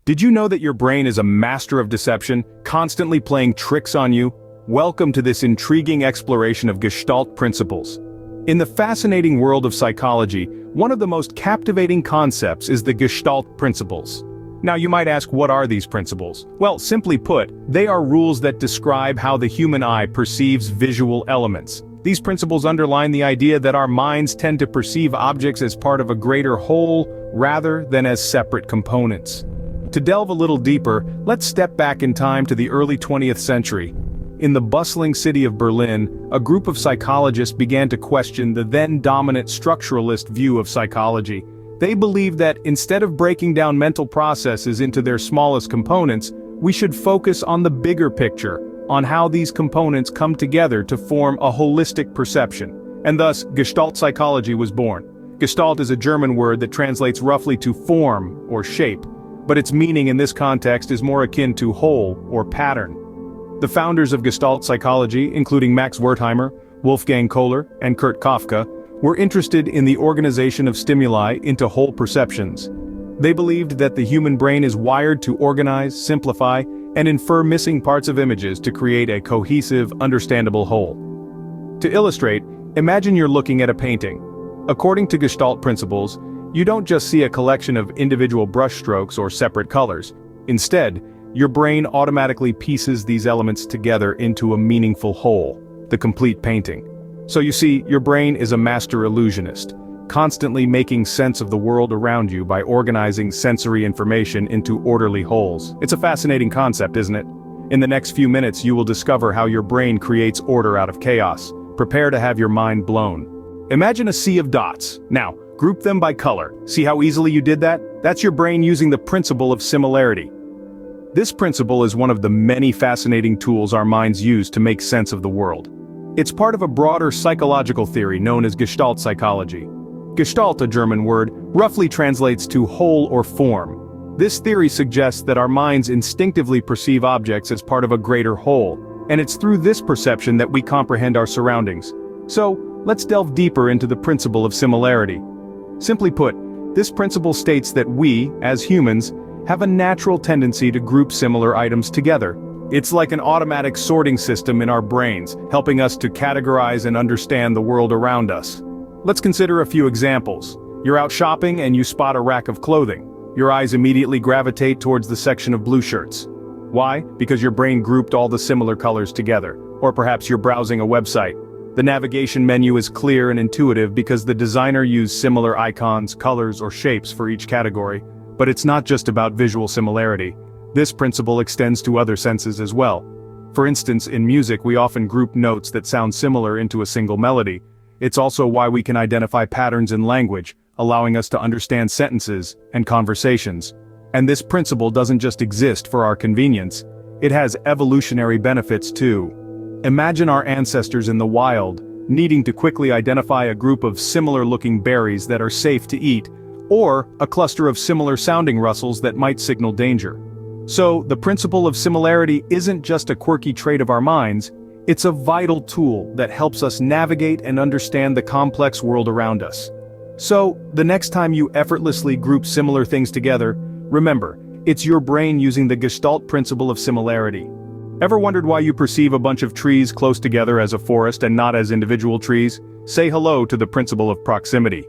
Did you know that your brain is a master of deception, constantly playing tricks on you? Welcome to this intriguing exploration of Gestalt principles. In the fascinating world of psychology, one of the most captivating concepts is the Gestalt principles. Now you might ask, what are these principles? Well, simply put, they are rules that describe how the human eye perceives visual elements. These principles underline the idea that our minds tend to perceive objects as part of a greater whole, rather than as separate components. To delve a little deeper, let's step back in time to the early 20th century. In the bustling city of Berlin, a group of psychologists began to question the then dominant structuralist view of psychology. They believed that instead of breaking down mental processes into their smallest components, we should focus on the bigger picture, on how these components come together to form a holistic perception. And thus, Gestalt psychology was born. Gestalt is a German word that translates roughly to form or shape, but its meaning in this context is more akin to whole or pattern. The founders of Gestalt psychology, including Max Wertheimer, Wolfgang Kohler, and Kurt Kafka, were interested in the organization of stimuli into whole perceptions. They believed that the human brain is wired to organize, simplify, and infer missing parts of images to create a cohesive, understandable whole. To illustrate, imagine you're looking at a painting. According to Gestalt principles, you don't just see a collection of individual brushstrokes or separate colors. Instead, your brain automatically pieces these elements together into a meaningful whole, the complete painting. So you see, your brain is a master illusionist, constantly making sense of the world around you by organizing sensory information into orderly wholes. It's a fascinating concept, isn't it? In the next few minutes you will discover how your brain creates order out of chaos. Prepare to have your mind blown. Imagine a sea of dots. Now, group them by color. See how easily you did that? That's your brain using the principle of similarity. This principle is one of the many fascinating tools our minds use to make sense of the world. It's part of a broader psychological theory known as Gestalt psychology. Gestalt, a German word, roughly translates to whole or form. This theory suggests that our minds instinctively perceive objects as part of a greater whole, and it's through this perception that we comprehend our surroundings. So, let's delve deeper into the principle of similarity. Simply put, this principle states that we, as humans, have a natural tendency to group similar items together. It's like an automatic sorting system in our brains, helping us to categorize and understand the world around us. Let's consider a few examples. You're out shopping and you spot a rack of clothing. Your eyes immediately gravitate towards the section of blue shirts. Why? Because your brain grouped all the similar colors together. Or perhaps you're browsing a website. The navigation menu is clear and intuitive because the designer used similar icons, colors, or shapes for each category. But it's not just about visual similarity. This principle extends to other senses as well. For instance, in music we often group notes that sound similar into a single melody. It's also why we can identify patterns in language, allowing us to understand sentences and conversations. And this principle doesn't just exist for our convenience. It has evolutionary benefits too. Imagine our ancestors in the wild, needing to quickly identify a group of similar-looking berries that are safe to eat, or a cluster of similar-sounding rustles that might signal danger. So, the principle of similarity isn't just a quirky trait of our minds, it's a vital tool that helps us navigate and understand the complex world around us. So, the next time you effortlessly group similar things together, remember, it's your brain using the Gestalt principle of similarity. Ever wondered why you perceive a bunch of trees close together as a forest and not as individual trees? Say hello to the principle of proximity.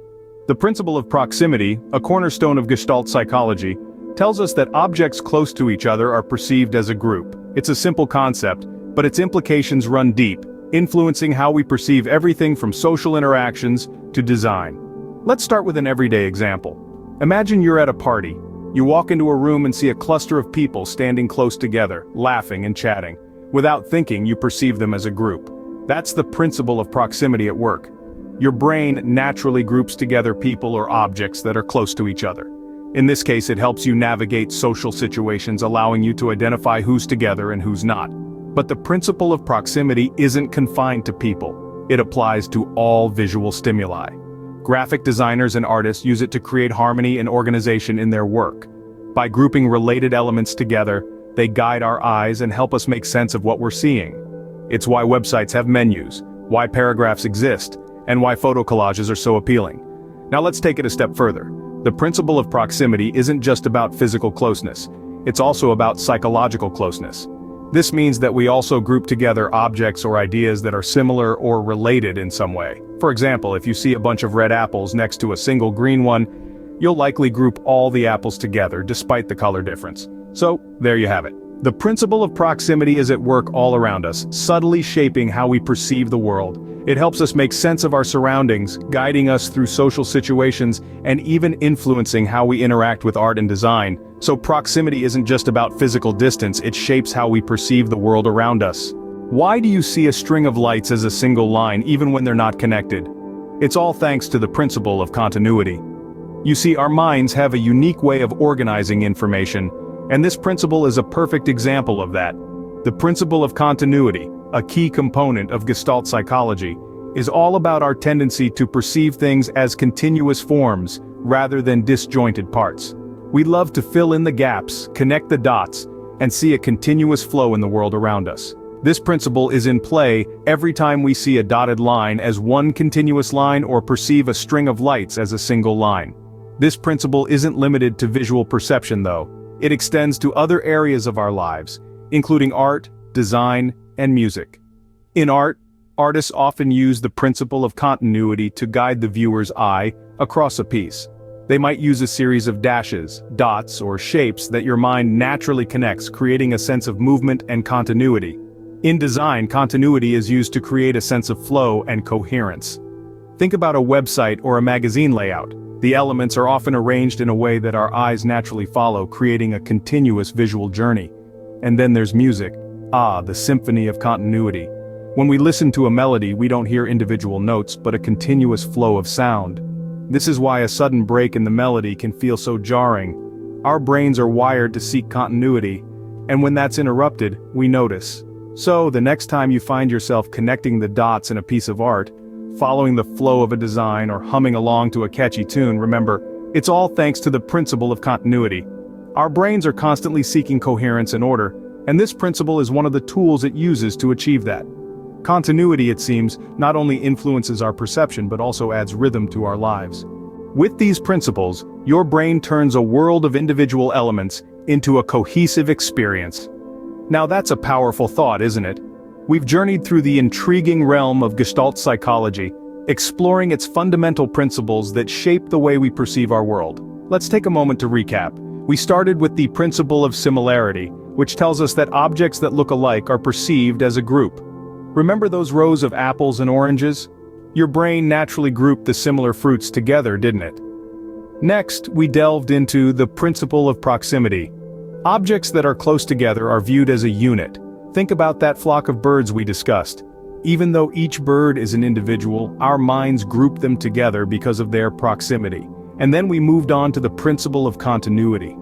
The principle of proximity, a cornerstone of Gestalt psychology, tells us that objects close to each other are perceived as a group. It's a simple concept, but its implications run deep, influencing how we perceive everything from social interactions to design. Let's start with an everyday example. Imagine you're at a party. You walk into a room and see a cluster of people standing close together, laughing and chatting. Without thinking, you perceive them as a group. That's the principle of proximity at work. Your brain naturally groups together people or objects that are close to each other. In this case, it helps you navigate social situations, allowing you to identify who's together and who's not. But the principle of proximity isn't confined to people. It applies to all visual stimuli. Graphic designers and artists use it to create harmony and organization in their work. By grouping related elements together, they guide our eyes and help us make sense of what we're seeing. It's why websites have menus, why paragraphs exist, and why photo collages are so appealing. Now let's take it a step further. The principle of proximity isn't just about physical closeness. it's also about psychological closeness. This means that we also group together objects or ideas that are similar or related in some way. For example, if you see a bunch of red apples next to a single green one, you'll likely group all the apples together despite the color difference. So, there you have it. The principle of proximity is at work all around us, subtly shaping how we perceive the world. It helps us make sense of our surroundings, guiding us through social situations, and even influencing how we interact with art and design. So proximity isn't just about physical distance, it shapes how we perceive the world around us. Why do you see a string of lights as a single line even when they're not connected? It's all thanks to the principle of continuity. You see, our minds have a unique way of organizing information, and this principle is a perfect example of that. The principle of continuity, a key component of Gestalt psychology, is all about our tendency to perceive things as continuous forms, rather than disjointed parts. We love to fill in the gaps, connect the dots, and see a continuous flow in the world around us. This principle is in play every time we see a dotted line as one continuous line or perceive a string of lights as a single line. This principle isn't limited to visual perception though. It extends to other areas of our lives, including art, design, and music. In art, artists often use the principle of continuity to guide the viewer's eye across a piece. They might use a series of dashes, dots, or shapes that your mind naturally connects, creating a sense of movement and continuity. In design, continuity is used to create a sense of flow and coherence. Think about a website or a magazine layout. The elements are often arranged in a way that our eyes naturally follow, creating a continuous visual journey. And then there's music. The symphony of continuity. When we listen to a melody, we don't hear individual notes, but a continuous flow of sound. This is why a sudden break in the melody can feel so jarring. Our brains are wired to seek continuity, and when that's interrupted, we notice. So, the next time you find yourself connecting the dots in a piece of art, following the flow of a design or humming along to a catchy tune, remember, it's all thanks to the principle of continuity. Our brains are constantly seeking coherence and order, and this principle is one of the tools it uses to achieve that. Continuity, it seems, not only influences our perception but also adds rhythm to our lives. With these principles, your brain turns a world of individual elements into a cohesive experience. Now that's a powerful thought, isn't it? We've journeyed through the intriguing realm of Gestalt psychology, exploring its fundamental principles that shape the way we perceive our world. Let's take a moment to recap. We started with the principle of similarity, which tells us that objects that look alike are perceived as a group. Remember those rows of apples and oranges? Your brain naturally grouped the similar fruits together, didn't it? Next, we delved into the principle of proximity. Objects that are close together are viewed as a unit. Think about that flock of birds we discussed. Even though each bird is an individual, our minds group them together because of their proximity. And then we moved on to the principle of continuity.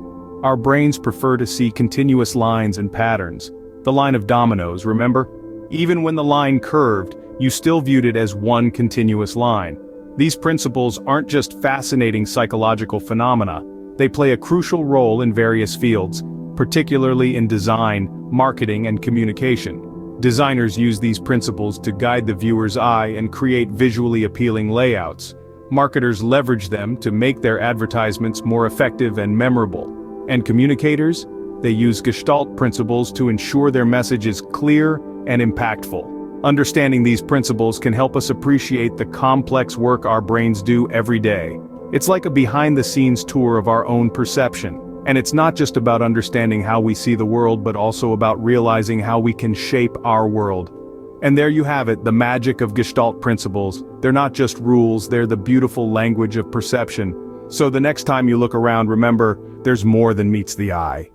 Our brains prefer to see continuous lines and patterns. The line of dominoes, remember? Even when the line curved, you still viewed it as one continuous line. These principles aren't just fascinating psychological phenomena, they play a crucial role in various fields, particularly in design, marketing, and communication. Designers use these principles to guide the viewer's eye and create visually appealing layouts. Marketers leverage them to make their advertisements more effective and memorable. And communicators? They use Gestalt principles to ensure their message is clear and impactful. Understanding these principles can help us appreciate the complex work our brains do every day. It's like a behind-the-scenes tour of our own perception. And it's not just about understanding how we see the world, but also about realizing how we can shape our world. And there you have it, the magic of Gestalt principles. They're not just rules, they're the beautiful language of perception. So the next time you look around, remember, there's more than meets the eye.